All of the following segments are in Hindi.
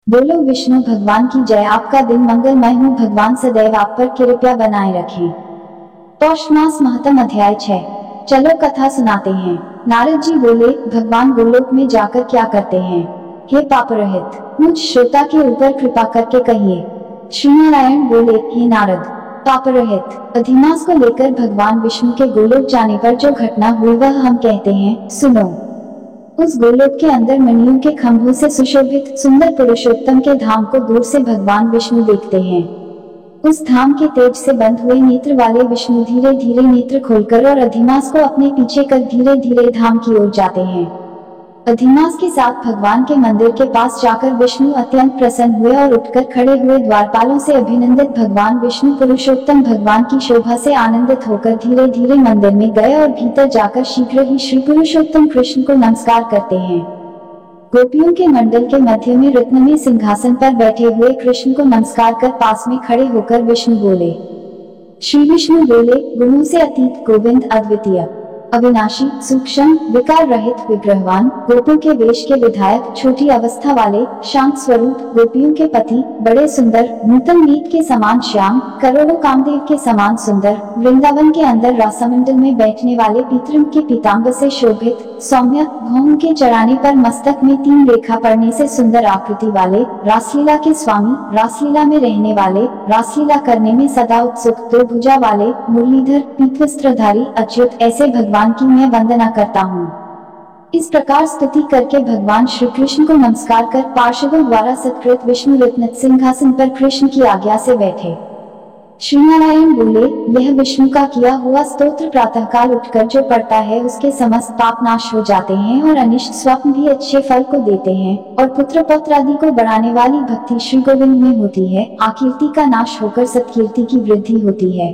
बोलो विष्णु भगवान की जय। आपका दिन मंगलमय हो, भगवान सदैव आप पर कृपा बनाए रखें। पौष मास महत्म अध्याय 6। चलो कथा सुनाते हैं। नारद जी बोले, भगवान गोलोक में जाकर क्या करते हैं? हे पापरहित, मुझ श्रोता के ऊपर कृपा करके कहिए। श्री नारायण बोले, हे नारद, पापरहित, अधिमास को लेकर भगवान विष्णु के गोलोक जाने पर जो घटना हुई वह हम कहते हैं, सुनो। उस गोलोक के अंदर मणियों के खंभों से सुशोभित सुंदर पुरुषोत्तम के धाम को दूर से भगवान विष्णु देखते हैं। उस धाम के तेज से बंद हुए नेत्र वाले विष्णु धीरे धीरे नेत्र खोलकर और अधिमास को अपने पीछे कर धीरे धीरे धाम की ओर जाते हैं। अधिमास के साथ भगवान के मंदिर के पास जाकर विष्णु अत्यंत प्रसन्न हुए और उठकर खड़े हुए द्वारपालों से अभिनंदित भगवान विष्णु पुरुषोत्तम भगवान की शोभा से आनंदित होकर धीरे धीरे मंदिर में गए और भीतर जाकर शीघ्र ही श्री पुरुषोत्तम कृष्ण को नमस्कार करते हैं। गोपियों के मंडल के मध्य में रत्नमय सिंहासन पर बैठे हुए कृष्ण को नमस्कार कर पास में खड़े होकर विष्णु बोले। श्री विष्णु बोले, गुणों से अतीत, गोविंद अद्वितीय, अविनाशी, सूक्ष्म, विकार रहित, विग्रहवान, गोपों के वेश के विधायक, छोटी अवस्था वाले, शांत स्वरूप, गोपियों के पति, बड़े सुंदर, नूतन मेघ के समान श्याम, करोड़ों कामदेव के समान सुंदर, वृंदावन के अंदर रासमंडल में बैठने वाले पीतरम के पीतांबर से शोभित, सौम्य, भौम के चढ़ाने पर मस्तक में 3 रेखा पड़ने से सुंदर आकृति वाले, रासलीला के स्वामी, रासलीला में रहने वाले, रासलीला करने में सदा उत्सुक, 2 भुजा वाले, मुरलीधर, पीतवस्त्रधारी, अच्युत, ऐसे भगवान की मैं वंदना करता हूँ। इस प्रकार स्तुति करके भगवान श्री कृष्ण को नमस्कार कर पार्षदों द्वारा सत्कृत विष्णु रत्न सिंहासन पर कृष्ण की आज्ञा से बैठे। श्री नारायण बोले, यह विष्णु का किया हुआ स्तोत्र प्रातःकाल उठकर जो पढ़ता है उसके समस्त पाप नाश हो जाते हैं और अनिष्ट स्वप्न भी अच्छे फल को देते हैं और पुत्र पौत्र आदि को बढ़ाने वाली भक्ति श्री गोविंद में होती है। आकीर्ति का नाश होकर सत्कीर्ति की वृद्धि होती है।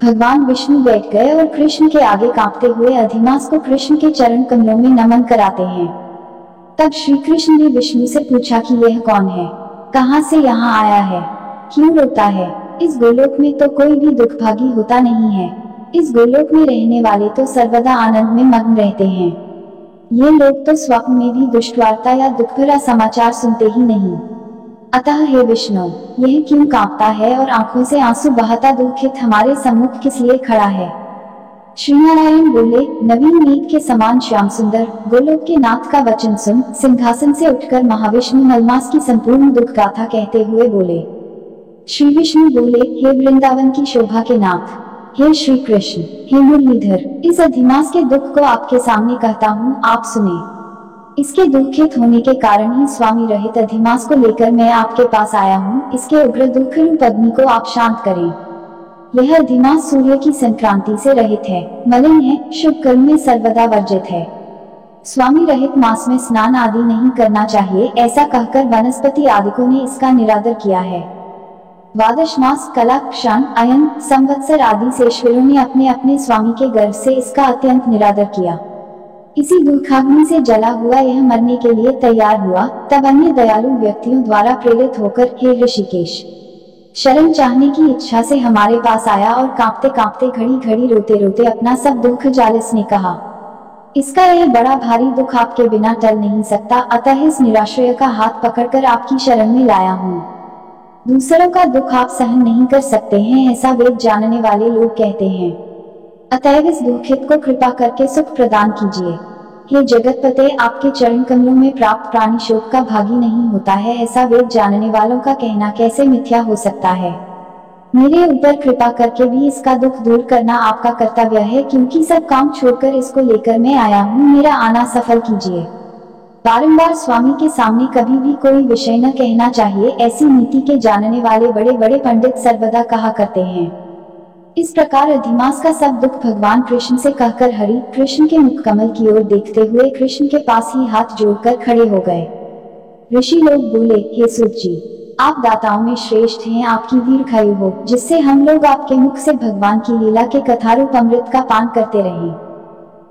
भगवान विष्णु बैठ गए और कृष्ण के आगे कांपते हुए अधिमास को कृष्ण के चरण कमलों में नमन कराते हैं। तब श्री कृष्ण ने विष्णु से पूछा कि यह कौन है, कहां से यहाँ आया है, क्यों रोता है? इस गोलोक में तो कोई भी दुखभागी होता नहीं है। इस गोलोक में रहने वाले तो सर्वदा आनंद में मग्न रहते हैं। ये लोग तो स्वप्न में भी दुष्ट वार्ता या दुख भरा समाचार सुनते ही नहीं। अतः हे विष्णु, यह क्यों कांपता है और आंखों से आंसू बहाता दुखित हमारे सम्मुख किस लिए खड़ा है? श्री नारायण बोले, नवीन मेघ के समान श्याम सुंदर, गोलोक के नाथ का वचन सुन। सिंहासन से उठकर महाविष्णु नलमास की संपूर्ण दुख गाथा कहते हुए बोले। श्री विष्णु बोले, हे वृंदावन की शोभा के नाथ, हे श्री कृष्ण, हे मुरलीधर, इस अधिमास के दुख को आपके सामने कहता हूँ, आप सुने। इसके दुखित होने के कारण ही स्वामी रहित अधिमास को लेकर मैं आपके पास आया हूँ। इसके उग्र दुख रूप अग्नि को आप शांत करें। यह अधिमास सूर्य की संक्रांति से रहित है, मलिन है, शुभ कर्म में सर्वदा वर्जित है। स्वामी रहित मास में स्नान आदि नहीं करना चाहिए, ऐसा कहकर वनस्पति आदिकों ने इसका निरादर किया है। द्वादश मास, कला, क्षण, अयन, संवत्सर आदि शेषवीरों ने अपने अपने स्वामी के गर्भ से इसका अत्यंत निरादर किया। इसी दुखाग्नि से जला हुआ यह मरने के लिए तैयार हुआ। तब अन्य दयालु व्यक्तियों द्वारा प्रेरित होकर हे ऋषिकेश, शरण चाहने की इच्छा से हमारे पास आया और कांपते कांपते घड़ी घड़ी रोते रोते अपना सब दुख जालिस ने कहा, इसका यह बड़ा भारी दुख आपके बिना टल नहीं सकता, अतः इस निराश्रय का हाथ पकड़कर आपकी शरण में लाया हूँ। दूसरों का दुख आप सहन नहीं कर सकते हैं, ऐसा वेद जानने वाले लोग कहते हैं। अतएव इस दुखित को कृपा करके सुख प्रदान कीजिए। हे जगतपते, आपके चरण कमलों में प्राप्त प्राणी शोक का भागी नहीं होता है, ऐसा वेद जानने वालों का कहना कैसे मिथ्या हो सकता है? मेरे ऊपर कृपा करके भी इसका दुख दूर करना आपका कर्तव्य है, क्योंकि सब काम छोड़कर इसको लेकर मैं आया हूँ। मेरा आना सफल कीजिए। बारंबार स्वामी के सामने कभी भी कोई विषय न कहना चाहिए, ऐसी नीति के जानने वाले बड़े बड़े पंडित सर्वदा कहा करते हैं। इस प्रकार अधिमास का सब दुख भगवान कृष्ण से कहकर हरि कृष्ण के मुख कमल की ओर देखते हुए कृष्ण के पास ही हाथ जोड़कर खड़े हो गए। ऋषि लोग बोले, हे सूत जी, आप दाताओं में श्रेष्ठ हैं, आपकी दीर्घायु हो, जिससे हम लोग आपके मुख से भगवान की लीला के कथारूप अमृत का पान करते रहें।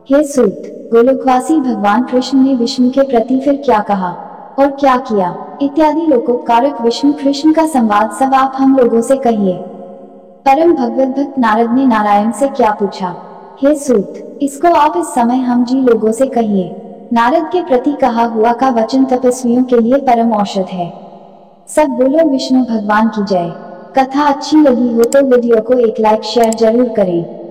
हे सूत, गोलोकवासी भगवान कृष्ण ने विष्णु के प्रति फिर क्या कहा और क्या किया इत्यादि लोकोपकारक विष्णु कृष्ण का संवाद सब आप हम लोगों से कहिए। परम भगवत भक्त नारद ने नारायण से क्या पूछा? हे सूत, इसको आप इस समय हम जी लोगों से कहिए। नारद के प्रति कहा हुआ का वचन तपस्वियों के लिए परम औषध है। सब बोलो विष्णु भगवान की जय। कथा अच्छी लगी हो तो वीडियो को एक लाइक शेयर जरूर करें।